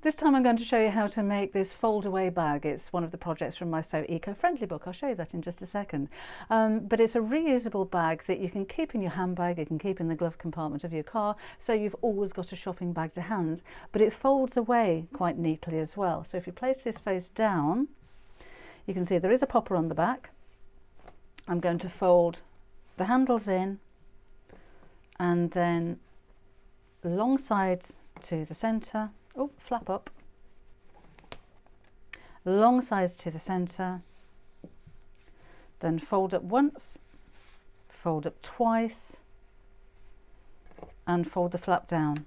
This time I'm going to show you how to make this fold-away bag. It's one of the projects from my So Eco-Friendly book. I'll show you that in just a second. But it's a reusable bag that you can keep in your handbag, you can keep in the glove compartment of your car, so you've always got a shopping bag to hand. But it folds away quite neatly as well. So if you place this face down, you can see there is a popper on the back. I'm going to fold the handles in and then long sides to the centre. Oh, flap up. Long sides to the centre, then fold up once, fold up twice, and fold the flap down.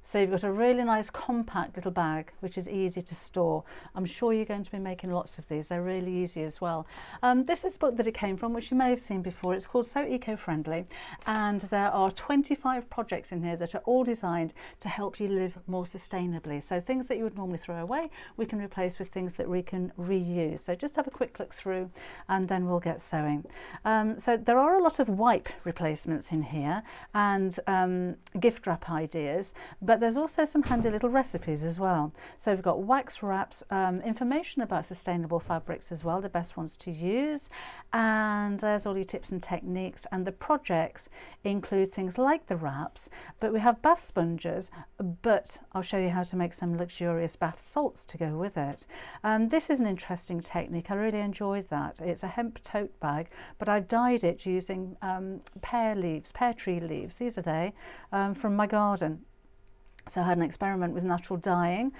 So you've got a really nice compact little bag which is easy to store. I'm sure you're going to be making lots of these. They're really easy as well. This is the book that it came from, which you may have seen before. It's called So Eco-Friendly, and there are 25 projects in here that are all designed to help you live more sustainably. So things that you would normally throw away, we can replace with things that we can reuse. So just have a quick look through and then we'll get sewing. So there are a lot of wipe replacements in here and gift wrap ideas, but there's also some handy little recipes as well. So we've got wax wraps, information about sustainable fabrics as well, the best ones to use, and there's all your tips and techniques. And the projects include things like the wraps, but we have bath sponges, but I'll show you how to make some luxurious bath salts to go with it. This is an interesting technique. I really enjoyed that. It's a hemp tote bag, but I've dyed it using pear tree leaves. These are they from my garden. So I had an experiment with natural dyeing.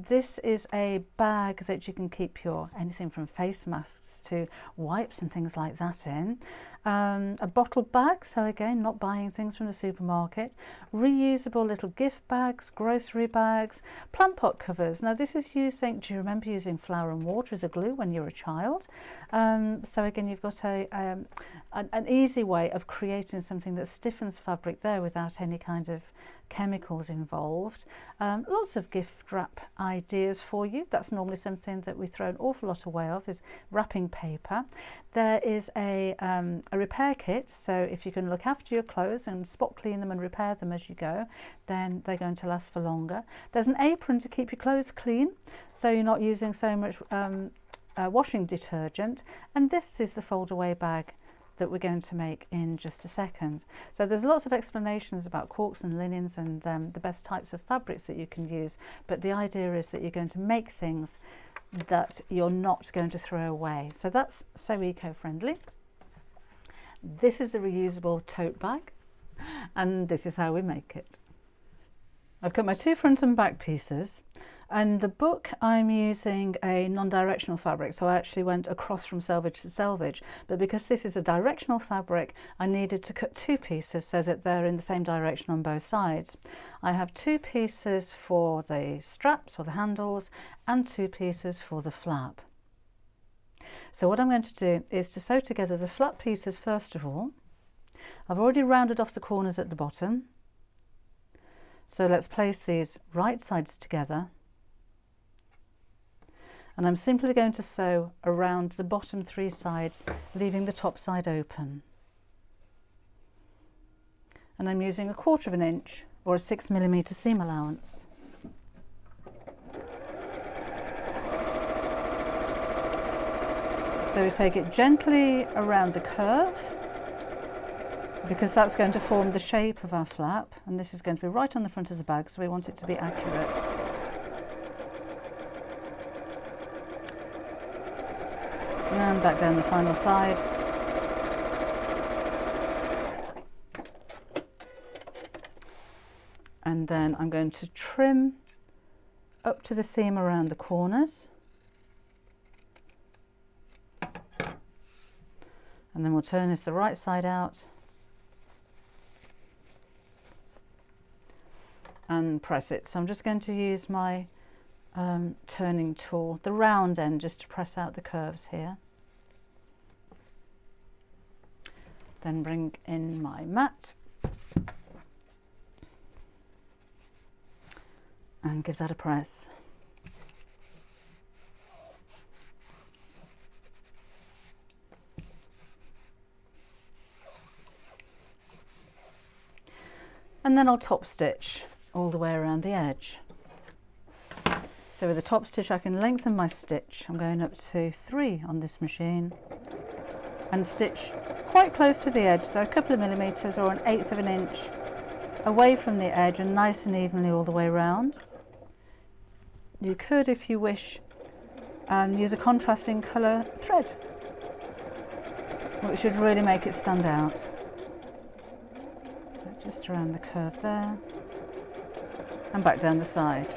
This is a bag that you can keep your anything from face masks to wipes and things like that in. A bottle bag, so again, not buying things from the supermarket. Reusable little gift bags, grocery bags, plant pot covers. Now this is using, do you remember using flour and water as a glue when you were a child? So again, you've got an easy way of creating something that stiffens fabric there without any kind of chemicals involved. Lots of gift wrap ideas for you. That's normally something that we throw an awful lot away of, is wrapping paper. There is a repair kit, so if you can look after your clothes and spot clean them and repair them as you go, then they're going to last for longer. There's an apron to keep your clothes clean, so you're not using so much washing detergent. And this is the fold away bag that we're going to make in just a second. So there's lots of explanations about corks and linens and the best types of fabrics that you can use, but the idea is that you're going to make things that you're not going to throw away. So that's So Eco-Friendly. This is the reusable tote bag, and this is how we make it. I've cut my two front and back pieces, and the book I'm using a non-directional fabric, so I actually went across from selvage to selvage, but because this is a directional fabric, I needed to cut two pieces so that they're in the same direction on both sides. I have two pieces for the straps or the handles and two pieces for the flap. So what I'm going to do is to sew together the flap pieces first of all. I've already rounded off the corners at the bottom, so let's place these right sides together. And I'm simply going to sew around the bottom three sides, leaving the top side open. And I'm using 1/4 inch or a 6mm seam allowance. So we take it gently around the curve, because that's going to form the shape of our flap, and this is going to be right on the front of the bag, so we want it to be accurate. And back down the final side. And then I'm going to trim up to the seam around the corners. And then we'll turn this the right side out and press it. So I'm just going to use my turning tool, the round end, just to press out the curves here. Then bring in my mat and give that a press. And then I'll top stitch all the way around the edge. So with the top stitch I can lengthen my stitch. I'm going up to 3 on this machine and stitch quite close to the edge, so a couple of millimeters or 1/8 of an inch away from the edge and nice and evenly all the way around. You could, if you wish, use a contrasting colour thread, which should really make it stand out. So just around the curve there and back down the side.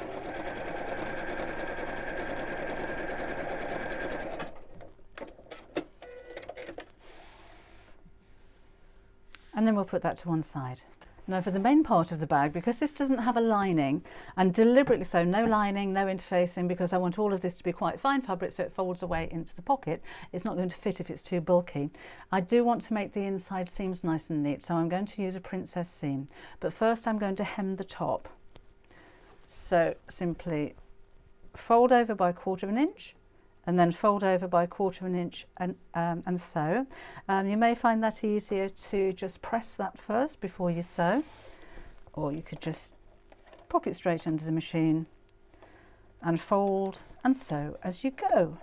And then we'll put that to one side. Now for the main part of the bag, because this doesn't have a lining, and deliberately so, no lining, no interfacing, because I want all of this to be quite fine fabric so it folds away into the pocket. It's not going to fit if it's too bulky. I do want to make the inside seams nice and neat, so I'm going to use a princess seam. But first I'm going to hem the top. So simply fold over by 1/4 of an inch, and then fold over by 1/4 of an inch and sew. You may find that easier to just press that first before you sew, or you could just pop it straight under the machine and fold and sew as you go.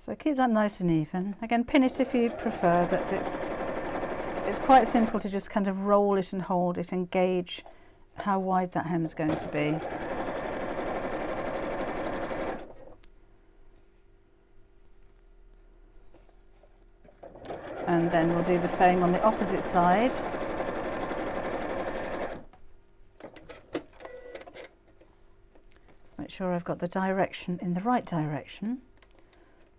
So keep that nice and even. Again, pin it if you prefer, but it's quite simple to just kind of roll it and hold it and gauge how wide that hem is going to be. And then we'll do the same on the opposite side. Make sure I've got the direction in the right direction.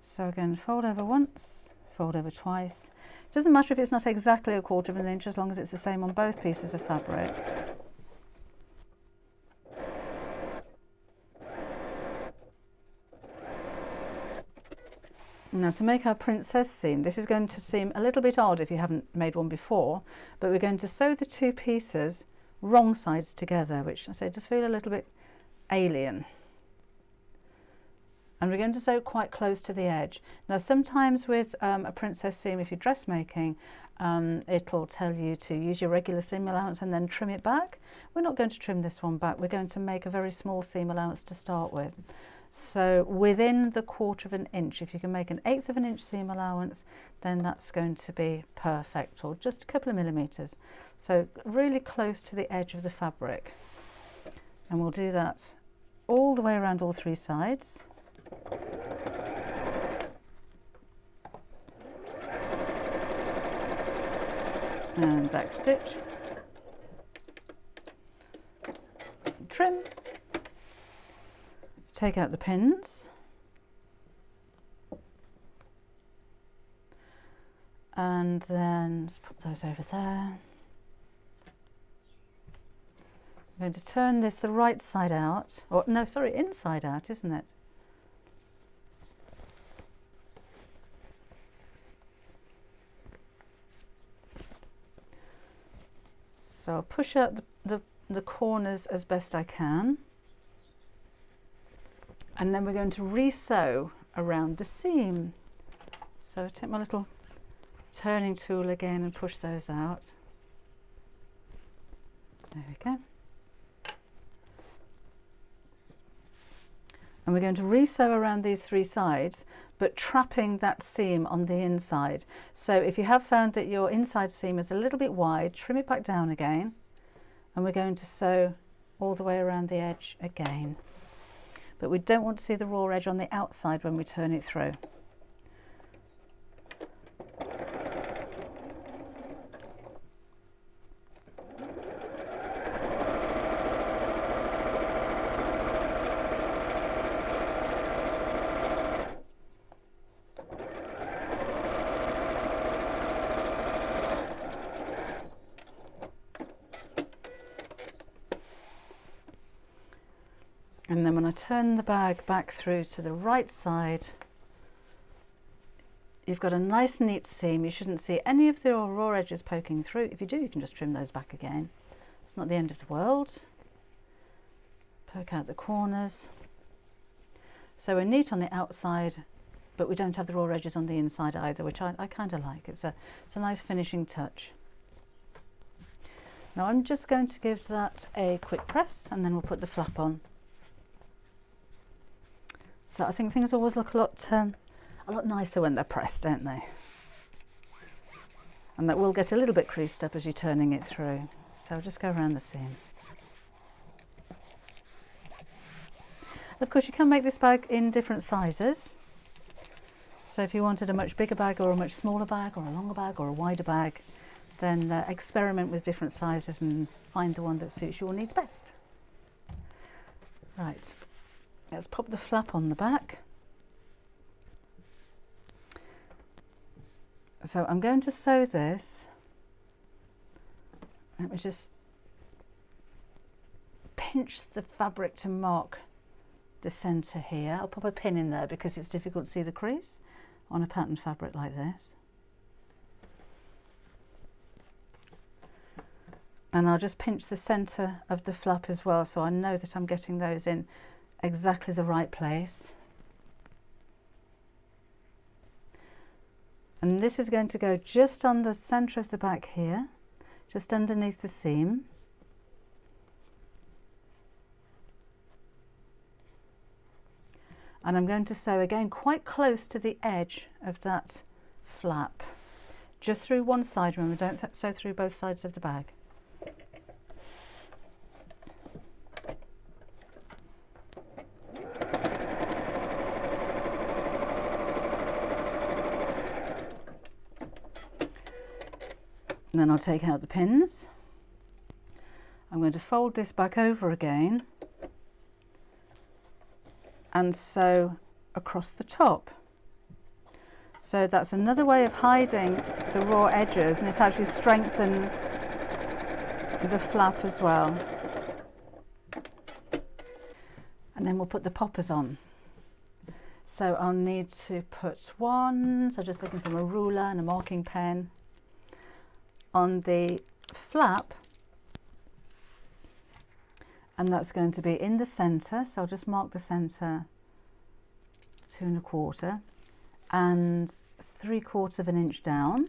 So again, fold over once, fold over twice. It doesn't matter if it's not exactly 1/4 of an inch, as long as it's the same on both pieces of fabric. Now to make our princess seam, this is going to seem a little bit odd if you haven't made one before, but we're going to sew the 2 pieces wrong sides together, which I say just feel a little bit alien. And we're going to sew quite close to the edge. Now sometimes with a princess seam, if you're dressmaking, it'll tell you to use your regular seam allowance and then trim it back. We're not going to trim this one back, we're going to make a very small seam allowance to start with. So within the 1/4 of an inch, if you can make an 1/8 of an inch seam allowance, then that's going to be perfect, or just a couple of millimeters. So really close to the edge of the fabric. And we'll do that all the way around all 3 sides. And back stitch, trim, take out the pins, and then let's put those over there. I'm going to turn this the right side out, or no, sorry, inside out, isn't it? So I'll push out the corners as best I can, and then we're going to re-sew around the seam. So take my little turning tool again and push those out. There we go. And we're going to re-sew around these 3 sides, but trapping that seam on the inside. So if you have found that your inside seam is a little bit wide, trim it back down again, and we're going to sew all the way around the edge again. But we don't want to see the raw edge on the outside when we turn it through. And then when I turn the bag back through to the right side, you've got a nice neat seam. You shouldn't see any of the raw edges poking through. If you do, you can just trim those back again. It's not the end of the world. Poke out the corners. So we're neat on the outside, but we don't have the raw edges on the inside either, which I kind of like. It's a nice finishing touch. Now I'm just going to give that a quick press, and then we'll put the flap on. So I think things always look a lot nicer when they're pressed, don't they? And that will get a little bit creased up as you're turning it through. So just go around the seams. Of course, you can make this bag in different sizes. So if you wanted a much bigger bag or a much smaller bag or a longer bag or a wider bag, then experiment with different sizes and find the one that suits your needs best. Right, let's pop the flap on the back. So I'm going to sew this. Let me just pinch the fabric to mark the centre here. I'll pop a pin in there because it's difficult to see the crease on a patterned fabric like this. And I'll just pinch the centre of the flap as well, so I know that I'm getting those in exactly the right place. And this is going to go just on the centre of the back here, just underneath the seam. And I'm going to sew again quite close to the edge of that flap, just through one side. Remember, don't sew through both sides of the bag. And then I'll take out the pins. I'm going to fold this back over again and sew across the top. So that's another way of hiding the raw edges, and it actually strengthens the flap as well. And then we'll put the poppers on. So I'll need to put one, so just looking for a ruler and a marking pen, on the flap, and that's going to be in the centre, so I'll just mark the centre 2 1/4 and 3/4 of an inch down,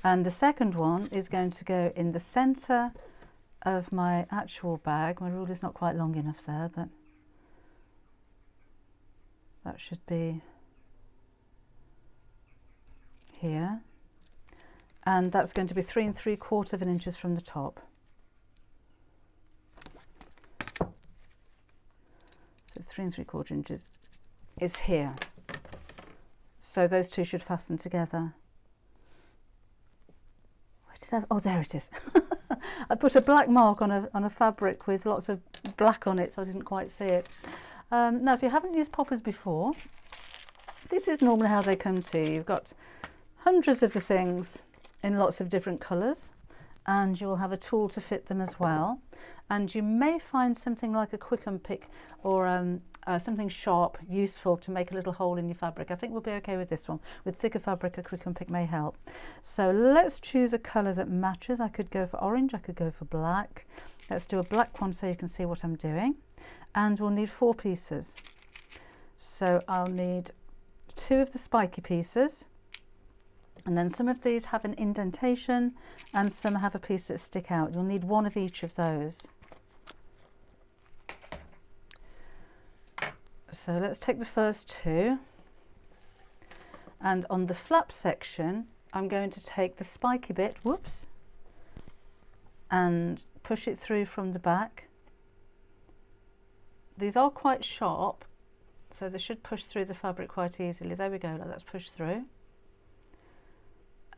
and the second one is going to go in the centre of my actual bag. My ruler's not quite long enough there, but that should be here. And that's going to be 3 3/4 of an inches from the top. So 3 3/4 inches is here. So those two should fasten together. Where did oh, there it is. I put a black mark on a fabric with lots of black on it, so I didn't quite see it. Now, if you haven't used poppers before, this is normally how they come to you. You've got hundreds of the things in lots of different colours, and you'll have a tool to fit them as well, and you may find something like a quick unpick or something sharp useful to make a little hole in your fabric. I think we'll be okay with this one. With thicker fabric, a quick unpick may help. So let's choose a colour that matches. I could go for orange, I could go for black. Let's do a black one so you can see what I'm doing, and we'll need 4 pieces. So I'll need 2 of the spiky pieces, and then some of these have an indentation and some have a piece that stick out. You'll need 1 of each of those. So let's take the first 2, and on the flap section I'm going to take the spiky bit, whoops, and push it through from the back. These are quite sharp, so they should push through the fabric quite easily. There we go, let's push through.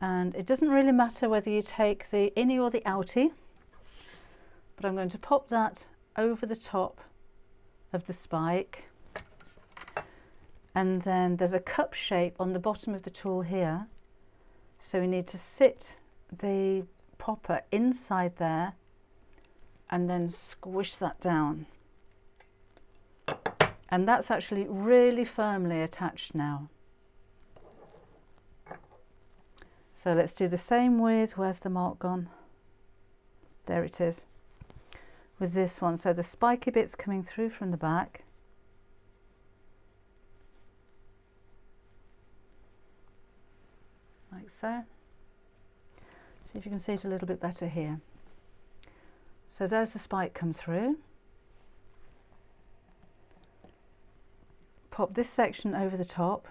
And it doesn't really matter whether you take the innie or the outie, but I'm going to pop that over the top of the spike, and then there's a cup shape on the bottom of the tool here, so we need to sit the popper inside there and then squish that down, and that's actually really firmly attached now. So let's do the same with, where's the mark gone? There it is, with this one. So the spiky bit's coming through from the back, like so. See if you can see it a little bit better here. So there's the spike come through. Pop this section over the top.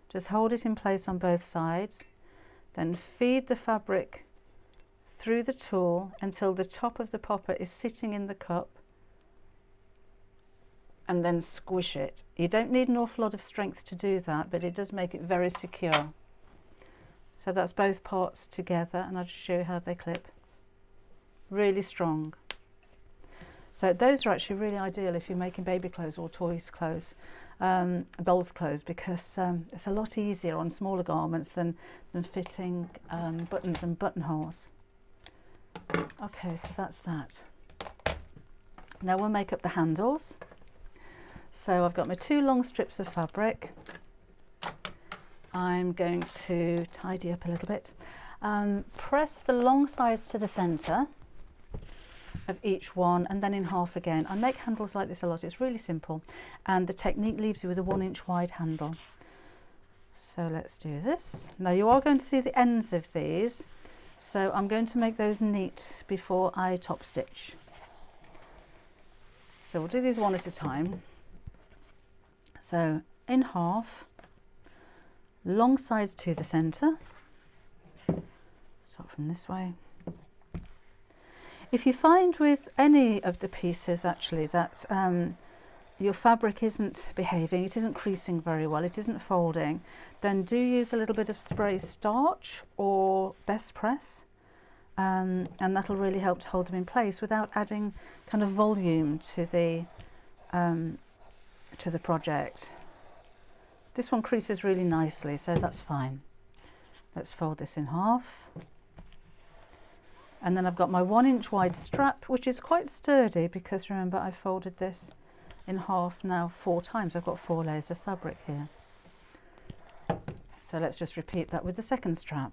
Just hold it in place on both sides. Then feed the fabric through the tool until the top of the popper is sitting in the cup. And then squish it. You don't need an awful lot of strength to do that, but it does make it very secure. So that's both parts together, and I'll just show you how they clip. Really strong. So those are actually really ideal if you're making baby clothes or toys clothes, dolls clothes, because it's a lot easier on smaller garments than fitting buttons and buttonholes. Okay, so that's that. Now we'll make up the handles. So I've got my 2 long strips of fabric. I'm going to tidy up a little bit. Press the long sides to the centre of each one and then in half again. I make handles like this a lot. It's really simple, and the technique leaves you with a 1-inch wide handle. So let's do this. Now you are going to see the ends of these, so I'm going to make those neat before I top stitch. So we'll do these one at a time. So in half, long sides to the centre. Start from this way. If you find with any of the pieces actually that your fabric isn't behaving, it isn't creasing very well, it isn't folding, then do use a little bit of spray starch or best press, and that'll really help to hold them in place without adding kind of volume to the project. This one creases really nicely, so that's fine. Let's fold this in half. And then I've got my 1-inch wide strap, which is quite sturdy because remember I folded this in half now 4 times. I've got 4 layers of fabric here. So let's just repeat that with the second strap.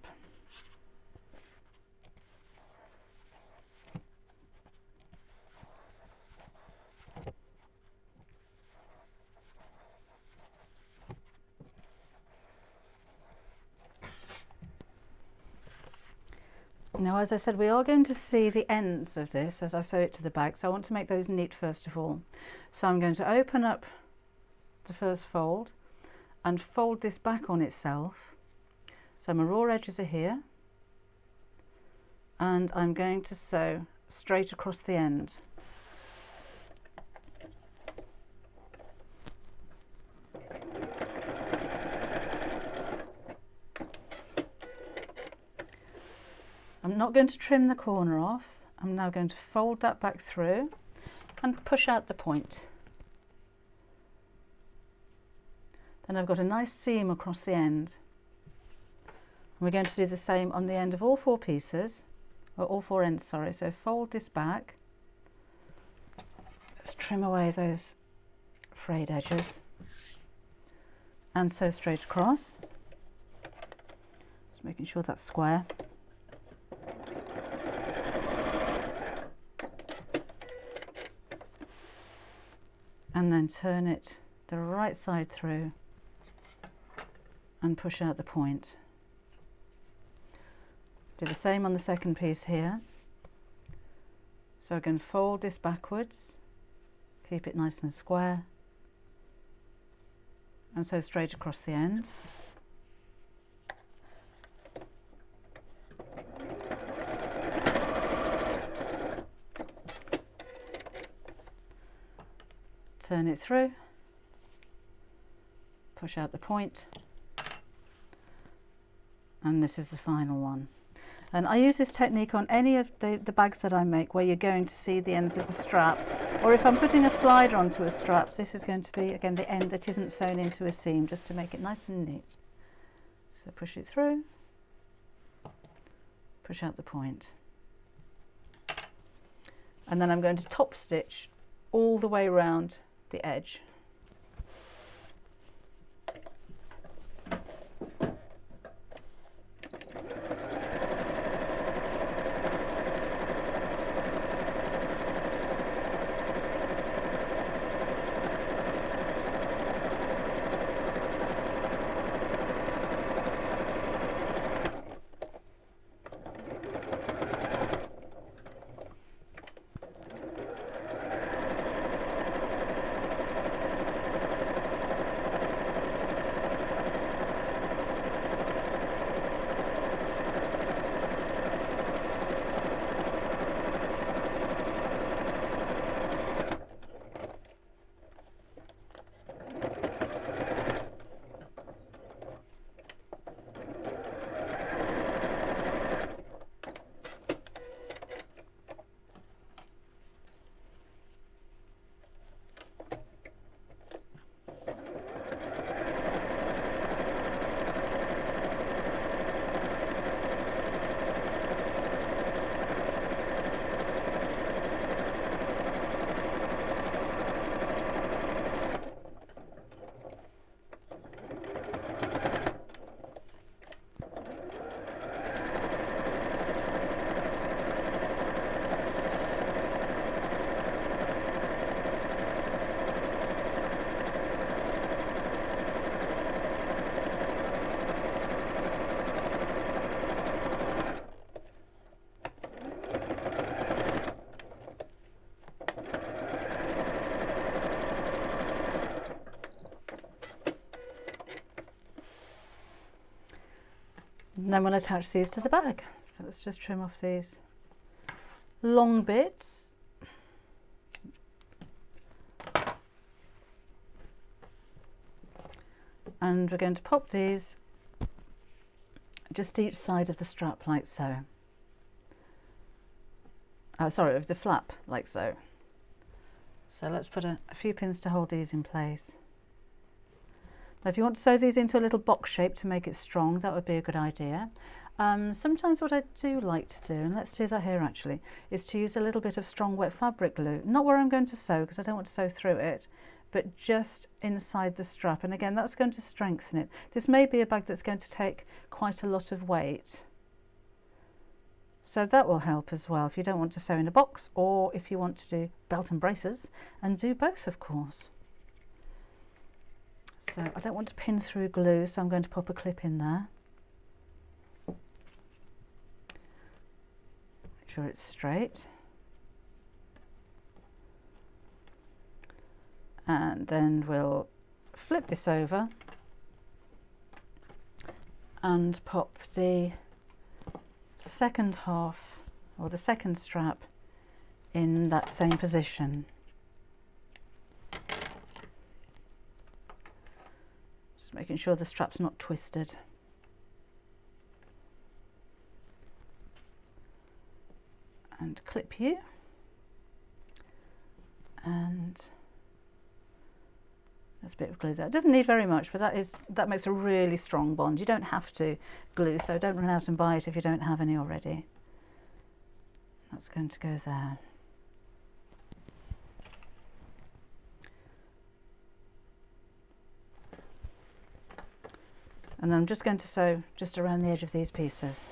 Now, as I said, we are going to see the ends of this as I sew it to the bag, so I want to make those neat first of all. So I'm going to open up the first fold and fold this back on itself. So my raw edges are here, and I'm going to sew straight across the end. I'm not going to trim the corner off. I'm now going to fold that back through and push out the point. Then I've got a nice seam across the end. And we're going to do the same on the end of all 4 pieces, or all 4 ends, sorry. So fold this back. Let's trim away those frayed edges and sew straight across. Just making sure that's square. And then turn it the right side through and push out the point. Do the same on the second piece here. So I can fold this backwards, keep it nice and square, and sew straight across the end. Turn it through, push out the point, and this is the final one. And I use this technique on any of the bags that I make where you're going to see the ends of the strap, or if I'm putting a slider onto a strap, this is going to be again the end that isn't sewn into a seam, just to make it nice and neat. So push it through, push out the point, and then I'm going to top stitch all the way around the edge. And then we'll attach these to the bag. So let's just trim off these long bits. And we're going to pop these just each side of the strap like so. Sorry, of the flap like so. So let's put a few pins to hold these in place. Now if you want to sew these into a little box shape to make it strong, that would be a good idea. Sometimes what I do like to do, and let's do that here actually, is to use a little bit of strong wet fabric glue. Not where I'm going to sew, because I don't want to sew through it, but just inside the strap. And again, that's going to strengthen it. This may be a bag that's going to take quite a lot of weight. So that will help as well if you don't want to sew in a box, or if you want to do belt and braces, and do both of course. So I don't want to pin through glue, so I'm going to pop a clip in there. Make sure it's straight. And then we'll flip this over and pop the second half, or the second strap, in that same position. Just making sure the strap's not twisted. And clip you, and there's a bit of glue there. It doesn't need very much, but that makes a really strong bond. You don't have to glue, so don't run out and buy it if you don't have any already. That's going to go there. And then I'm just going to sew just around the edge of these pieces.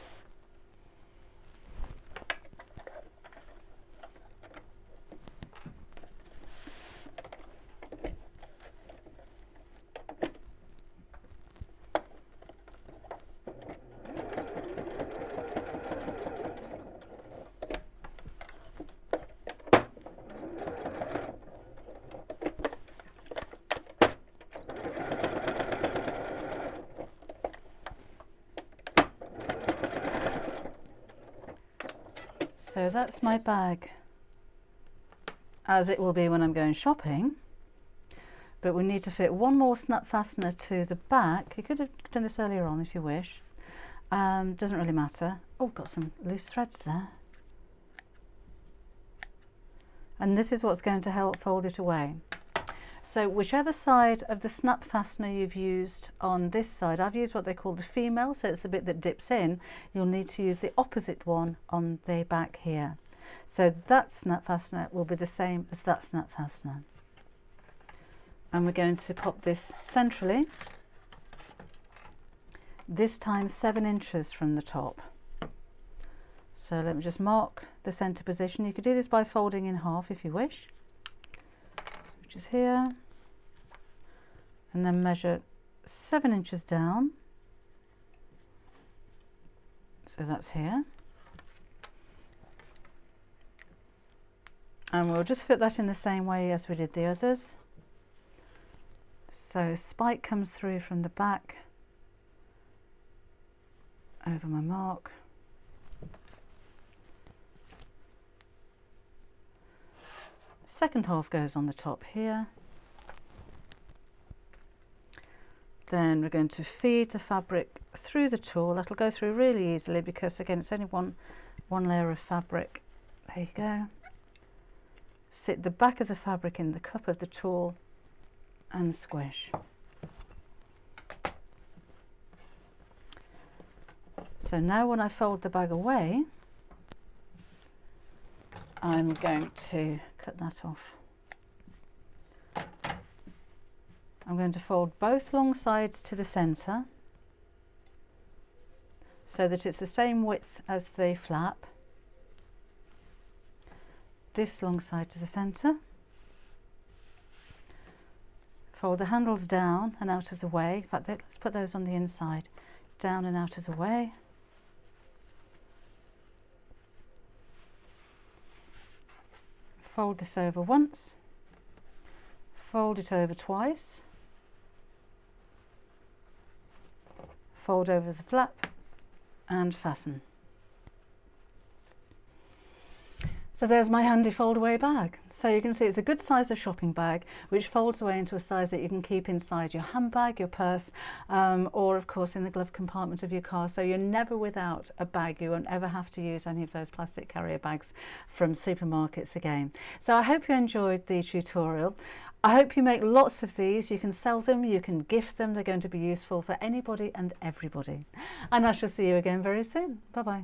So that's my bag as it will be when I'm going shopping, but we need to fit one more snap fastener to the back. You could have done this earlier on if you wish. Doesn't really matter. Oh, got some loose threads there. And this is what's going to help fold it away. So whichever side of the snap fastener you've used on this side, I've used what they call the female, so it's the bit that dips in. You'll need to use the opposite one on the back here. So that snap fastener will be the same as that snap fastener. And we're going to pop this centrally, this time 7 inches from the top. So let me just mark the center position. You could do this by folding in half if you wish, which is here, and then measure 7 inches down. So that's here. And we'll just fit that in the same way as we did the others. So spike comes through from the back over my mark. Second half goes on the top here. Then we're going to feed the fabric through the tool. That'll go through really easily because again it's only one layer of fabric. There you go. Sit the back of the fabric in the cup of the tool and squish. So now when I fold the bag away, I'm going to cut that off. I'm going to fold both long sides to the centre so that it's the same width as the flap. This long side to the centre. Fold the handles down and out of the way. In fact, let's put those on the inside. Down and out of the way. Fold this over once. Fold it over twice. Fold over the flap and fasten. So there's my handy fold away bag. So you can see it's a good size of shopping bag which folds away into a size that you can keep inside your handbag, your purse, or of course in the glove compartment of your car. So you're never without a bag. You won't ever have to use any of those plastic carrier bags from supermarkets again. So I hope you enjoyed the tutorial. I hope you make lots of these. You can sell them, you can gift them. They're going to be useful for anybody and everybody. And I shall see you again very soon. Bye bye.